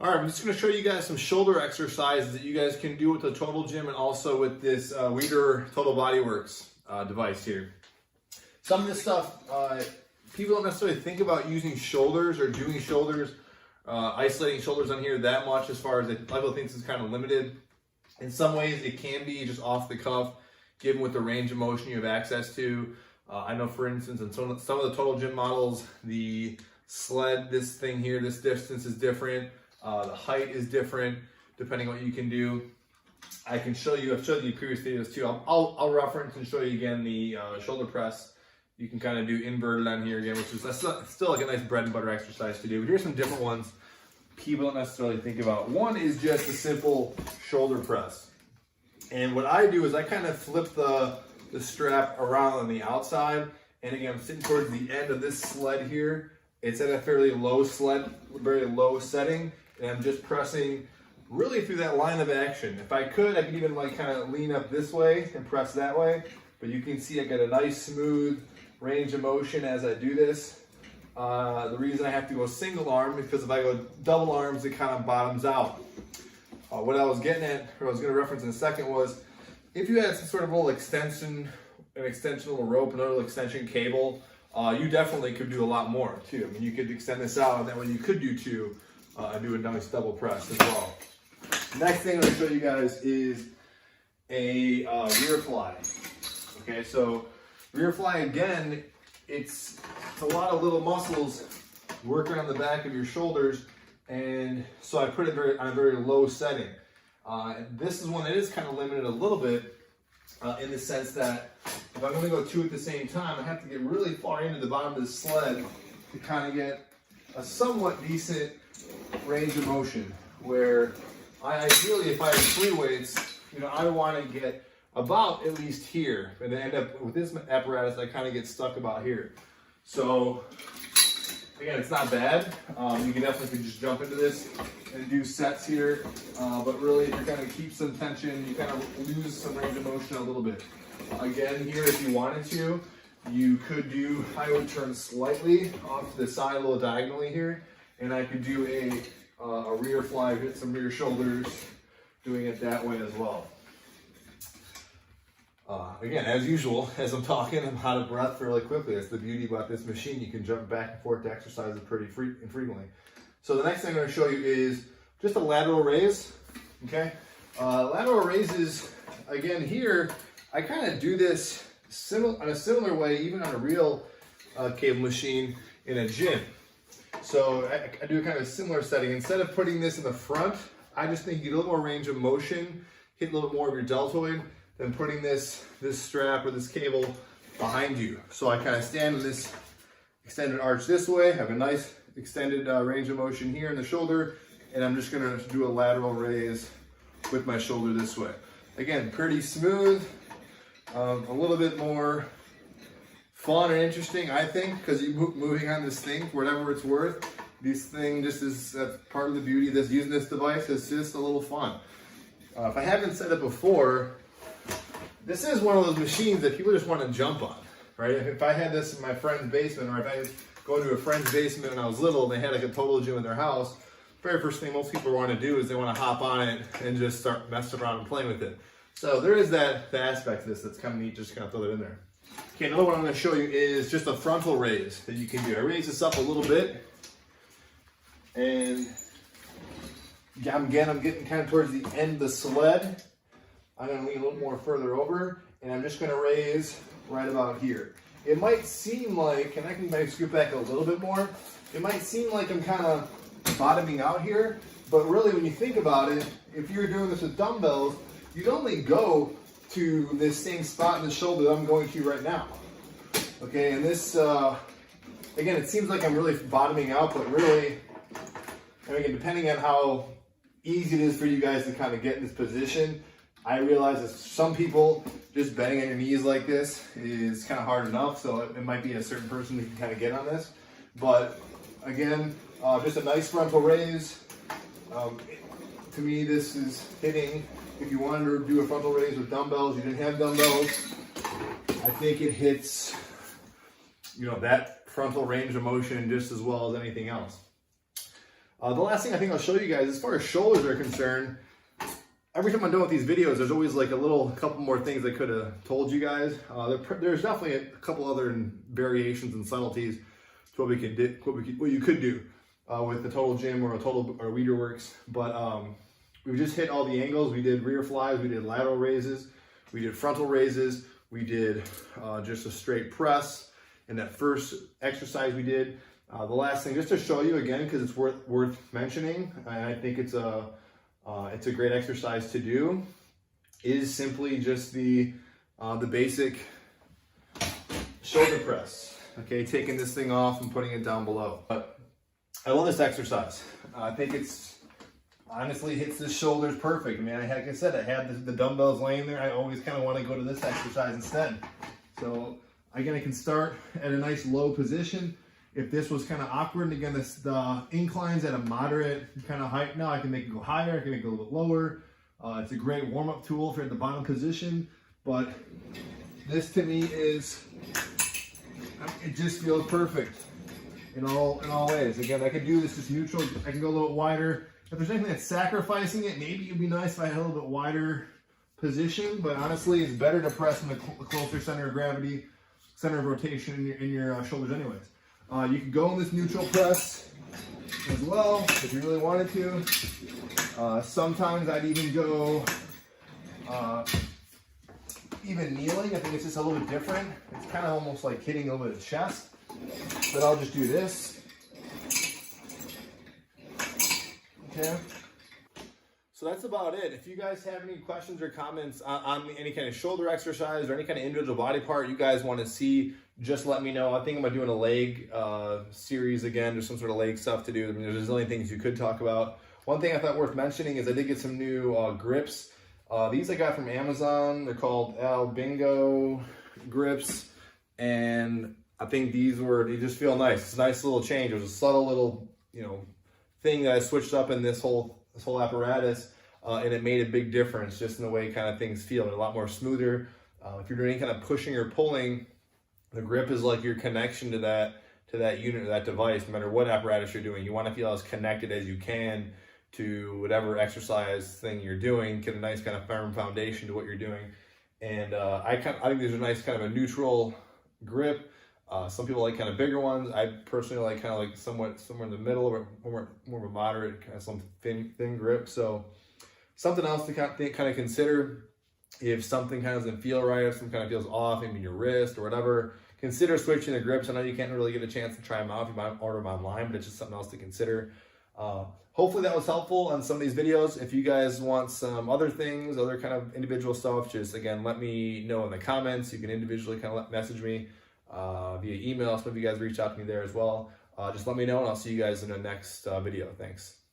All right, I'm just gonna show you guys some shoulder exercises that you guys can do with the Total Gym and also with this Weider Total Body Works device here. Some of this stuff, people don't necessarily think about using shoulders or doing shoulders, isolating shoulders on here that much, as far as people think it's kind of limited. In some ways, it can be just off the cuff, given with the range of motion you have access to. I know, for instance, in some of the Total Gym models, the sled, this thing here, this distance is different. The height is different depending on what you can do. I've showed you previous videos too. I'll reference and show you again the shoulder press. You can kind of do inverted on here again, which is still like a nice bread and butter exercise to do. But here's some different ones people don't necessarily think about. One is just a simple shoulder press. And what I do is I kind of flip the strap around on the outside. And again, I'm sitting towards the end of this sled here. It's at a fairly low very low setting. And I'm just pressing really through that line of action. If I could even like kind of lean up this way and press that way. But you can see I get a nice smooth range of motion as I do this. The reason I have to go single arm is because if I go double arms, it kind of bottoms out. What I was getting at, or I was going to reference in a second, was if you had some sort of little extension, an extensional rope, another little extension cable, you definitely could do a lot more too. I mean, you could extend this out, and that way you could do two and do a nice double press as well. Next thing I'm going to show you guys is a rear fly. Okay, so rear fly, again, it's a lot of little muscles working on the back of your shoulders, and so I put it on a very low setting. This is one that is kind of limited a little bit in the sense that if I'm going to go two at the same time, I have to get really far into the bottom of the sled to kind of get a somewhat decent range of motion, where ideally, if I have free weights, I want to get about at least here, and then end up with this apparatus, I kind of get stuck about here. So again, it's not bad. You can definitely just jump into this and do sets here, but really, if you're going to keep some tension, you kind of lose some range of motion a little bit. Again, here, if you wanted to, you could do, I would turn slightly off to the side, a little diagonally here, and I could do a rear fly, hit some rear shoulders, doing it that way as well. Again, as usual, as I'm talking, I'm out of breath fairly quickly. That's the beauty about this machine. You can jump back and forth to exercise it pretty infrequently. So the next thing I'm going to show you is just a lateral raise. Okay, lateral raises, again, here, I kind of do this on a similar way, even on a real cable machine in a gym. So I do kind of a similar setting. Instead of putting this in the front, I just think you get a little more range of motion, hit a little bit more of your deltoid, than putting this strap or this cable behind you. So I kind of stand with this extended arch this way, have a nice extended range of motion here in the shoulder, and I'm just gonna do a lateral raise with my shoulder this way. Again, pretty smooth, a little bit more fun and interesting, I think, because you're moving on this thing for whatever it's worth. This thing just is, that's part of the beauty of this, using this device. It's just a little fun. If I haven't said it before, this is one of those machines that people just want to jump on, right? If I had this in my friend's basement, or if I go to a friend's basement when I was little and they had like a Total Gym in their house, very first thing most people want to do is they want to hop on it and just start messing around and playing with it. So there is that aspect of this that's kind of neat, just kind of throw it in there. Okay, another one I'm going to show you is just a frontal raise that you can do. I raise this up a little bit, and again, I'm getting kind of towards the end of the sled. I'm going to lean a little more further over, and I'm just going to raise right about here. It might seem like, and I can maybe scoot back a little bit more, it might seem like I'm kind of bottoming out here, but really when you think about it, if you're doing this with dumbbells, you'd only go to this same spot in the shoulder that I'm going to right now. Okay, and this, again, it seems like I'm really bottoming out, but really, and again, depending on how easy it is for you guys to kind of get in this position, I realize that some people just bending on your knees like this is kind of hard enough, so it might be a certain person who can kind of get on this. But again, just a nice frontal raise. To me, this is hitting, if you wanted to do a frontal raise with dumbbells, you didn't have dumbbells, I think it hits, that frontal range of motion just as well as anything else. The last thing I think I'll show you guys, as far as shoulders are concerned, every time I'm done with these videos, there's always like a couple more things I could have told you guys. There's definitely a couple other variations and subtleties to what we can do, what you could do with the total gym or Weider works. But we just hit all the angles. We did rear flies, we did lateral raises, we did frontal raises, we did just a straight press. In that first exercise we did. The last thing, just to show you again, because it's worth mentioning, and I think it's a great exercise to do, is simply just the basic shoulder press. Okay, taking this thing off and putting it down below. But I love this exercise. I think it's honestly hits the shoulders perfect. I mean, like I said, I had the dumbbells laying there. I always kind of want to go to this exercise instead. So again, I can start at a nice low position. If this was kind of awkward, and again, the incline's at a moderate kind of height now, I can make it go higher, I can make it a little bit lower. It's a great warm-up tool if you're at the bottom position, but this to me it just feels perfect in all ways. Again, I could do this just neutral, I can go a little wider. If there's anything that's sacrificing it, maybe it'd be nice if I had a little bit wider position, but honestly, it's better to press in the closer center of gravity, center of rotation in your shoulders anyways. You could go in this neutral press as well if you really wanted to. Sometimes I'd even go even kneeling. I think it's just a little bit different. It's kind of almost like hitting a little bit of chest, but I'll just do this. Okay. So that's about it. If you guys have any questions or comments on any kind of shoulder exercise or any kind of individual body part you guys want to see, just let me know. I think I'm doing a leg series again. There's some sort of leg stuff to do. I mean, there's a zillion things you could talk about. One thing I thought worth mentioning is I did get some new grips. These I got from Amazon. They're called Bingo grips. And I think they just feel nice. It's a nice little change. It was a subtle little, thing that I switched up in this whole apparatus, and it made a big difference just in the way kind of things feel. They're a lot more smoother. If you're doing any kind of pushing or pulling, the grip is like your connection to that unit or that device, no matter what apparatus you're doing. You want to feel as connected as you can to whatever exercise thing you're doing, get a nice kind of firm foundation to what you're doing. And I think there's a nice kind of a neutral grip. Some people like kind of bigger ones. I personally like kind of like somewhere in the middle, or more of a moderate, kind of some thin grip. So something else to kind of consider. If something kind of doesn't feel right, if something kind of feels off, maybe your wrist or whatever, consider switching the grips. I know you can't really get a chance to try them out if you might order them online, but it's just something else to consider. Hopefully that was helpful on some of these videos. If you guys want some other things, other kind of individual stuff, just again, let me know in the comments. You can individually kind of message me via email. Some of you guys reach out to me there as well. Just let me know, and I'll see you guys in the next video. Thanks.